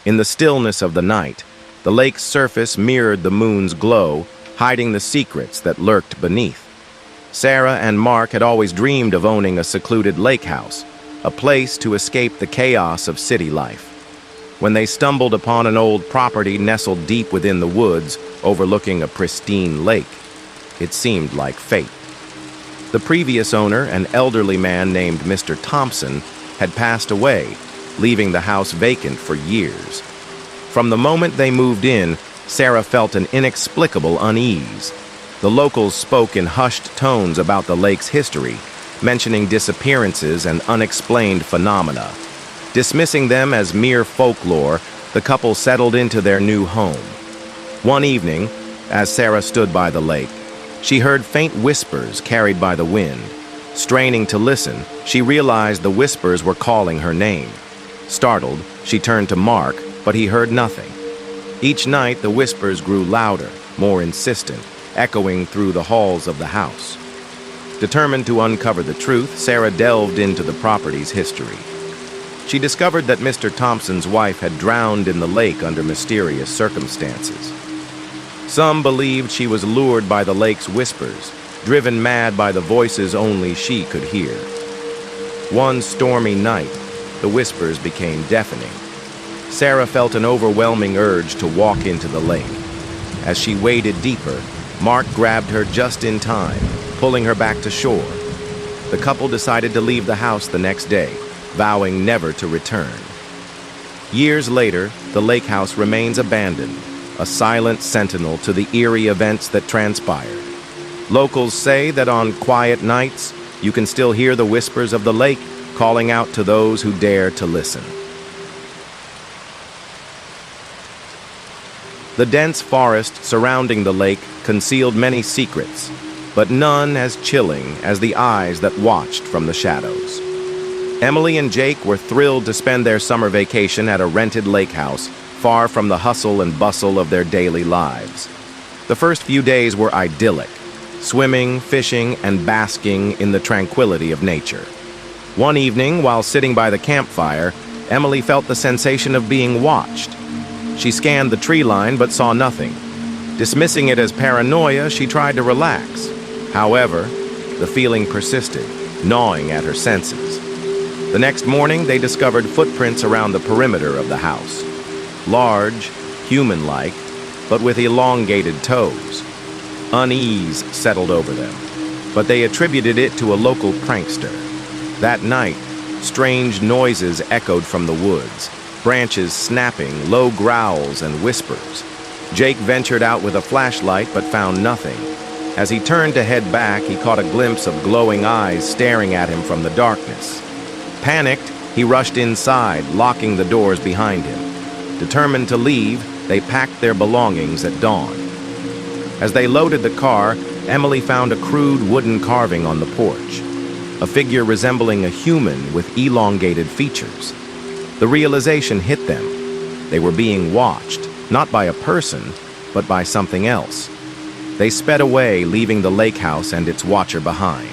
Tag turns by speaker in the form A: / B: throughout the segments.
A: In the stillness of the night, the lake's surface mirrored the moon's glow, hiding the secrets that lurked beneath. Sarah and Mark had always dreamed of owning a secluded lake house, a place to escape the chaos of city life. When they stumbled upon an old property nestled deep within the woods, overlooking a pristine lake, it seemed like fate. The previous owner, an elderly man named Mr. Thompson, had passed away, leaving the house vacant for years. From the moment they moved in, Sarah felt an inexplicable unease. The locals spoke in hushed tones about the lake's history, mentioning disappearances and unexplained phenomena. Dismissing them as mere folklore, the couple settled into their new home. One evening, as Sarah stood by the lake, she heard faint whispers carried by the wind. Straining to listen, she realized the whispers were calling her name. Startled, she turned to Mark, but he heard nothing. Each night, the whispers grew louder, more insistent, echoing through the halls of the house. Determined to uncover the truth, Sarah delved into the property's history. She discovered that Mr. Thompson's wife had drowned in the lake under mysterious circumstances. Some believed she was lured by the lake's whispers, driven mad by the voices only she could hear. One stormy night, the whispers became deafening. Sarah felt an overwhelming urge to walk into the lake. As she waded deeper, Mark grabbed her just in time, pulling her back to shore. The couple decided to leave the house the next day, vowing never to return. Years later, the lake house remains abandoned, a silent sentinel to the eerie events that transpired. Locals say that on quiet nights, you can still hear the whispers of the lake calling out to those who dare to listen. The dense forest surrounding the lake concealed many secrets, but none as chilling as the eyes that watched from the shadows. Emily and Jake were thrilled to spend their summer vacation at a rented lake house, far from the hustle and bustle of their daily lives. The first few days were idyllic, swimming, fishing, and basking in the tranquility of nature. One evening, while sitting by the campfire, Emily felt the sensation of being watched. She scanned the tree line but saw nothing. Dismissing it as paranoia, she tried to relax. However, the feeling persisted, gnawing at her senses. The next morning, they discovered footprints around the perimeter of the house. Large, human-like, but with elongated toes. Unease settled over them, but they attributed it to a local prankster. That night, strange noises echoed from the woods, branches snapping, low growls and whispers. Jake ventured out with a flashlight but found nothing. As he turned to head back, he caught a glimpse of glowing eyes staring at him from the darkness. Panicked, he rushed inside, locking the doors behind him. Determined to leave, they packed their belongings at dawn. As they loaded the car, Emily found a crude wooden carving on the porch, a figure resembling a human with elongated features. The realization hit them. They were being watched, not by a person, but by something else. They sped away, leaving the lake house and its watcher behind.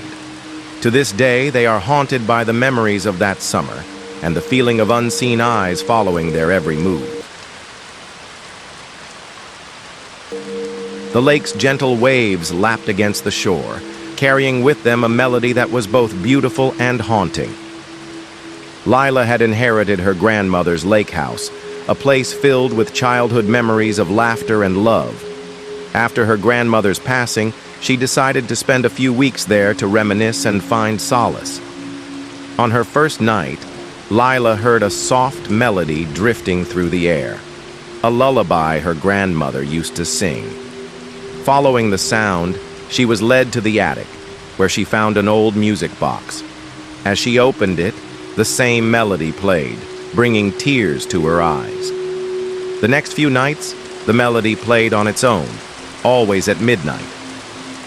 A: To this day, they are haunted by the memories of that summer and the feeling of unseen eyes following their every move. The lake's gentle waves lapped against the shore, carrying with them a melody that was both beautiful and haunting. Lila had inherited her grandmother's lake house, a place filled with childhood memories of laughter and love. After her grandmother's passing, she decided to spend a few weeks there to reminisce and find solace. On her first night, Lila heard a soft melody drifting through the air, a lullaby her grandmother used to sing. Following the sound, she was led to the attic, where she found an old music box. As she opened it, the same melody played, bringing tears to her eyes. The next few nights, the melody played on its own, always at midnight.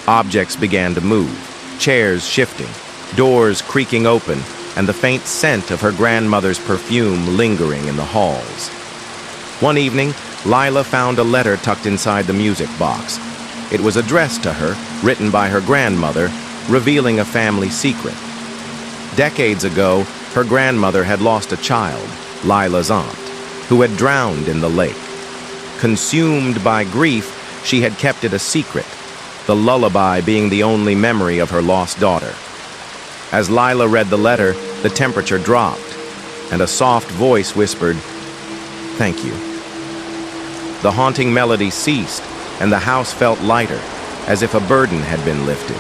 A: Objects began to move, chairs shifting, doors creaking open, and the faint scent of her grandmother's perfume lingering in the halls. One evening, Lila found a letter tucked inside the music box. It was addressed to her, written by her grandmother, revealing a family secret. Decades ago, her grandmother had lost a child, Lila's aunt. who had drowned in the lake. Consumed by grief, she had kept it a secret, the lullaby being the only memory of her lost daughter. As Lila read the letter, the temperature dropped, and a soft voice whispered, "Thank you." The haunting melody ceased, and the house felt lighter, as if a burden had been lifted.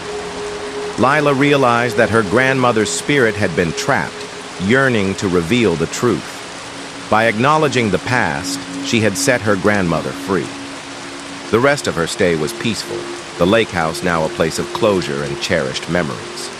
A: Lila realized that her grandmother's spirit had been trapped, yearning to reveal the truth. By acknowledging the past, she had set her grandmother free. The rest of her stay was peaceful, the lake house now a place of closure and cherished memories.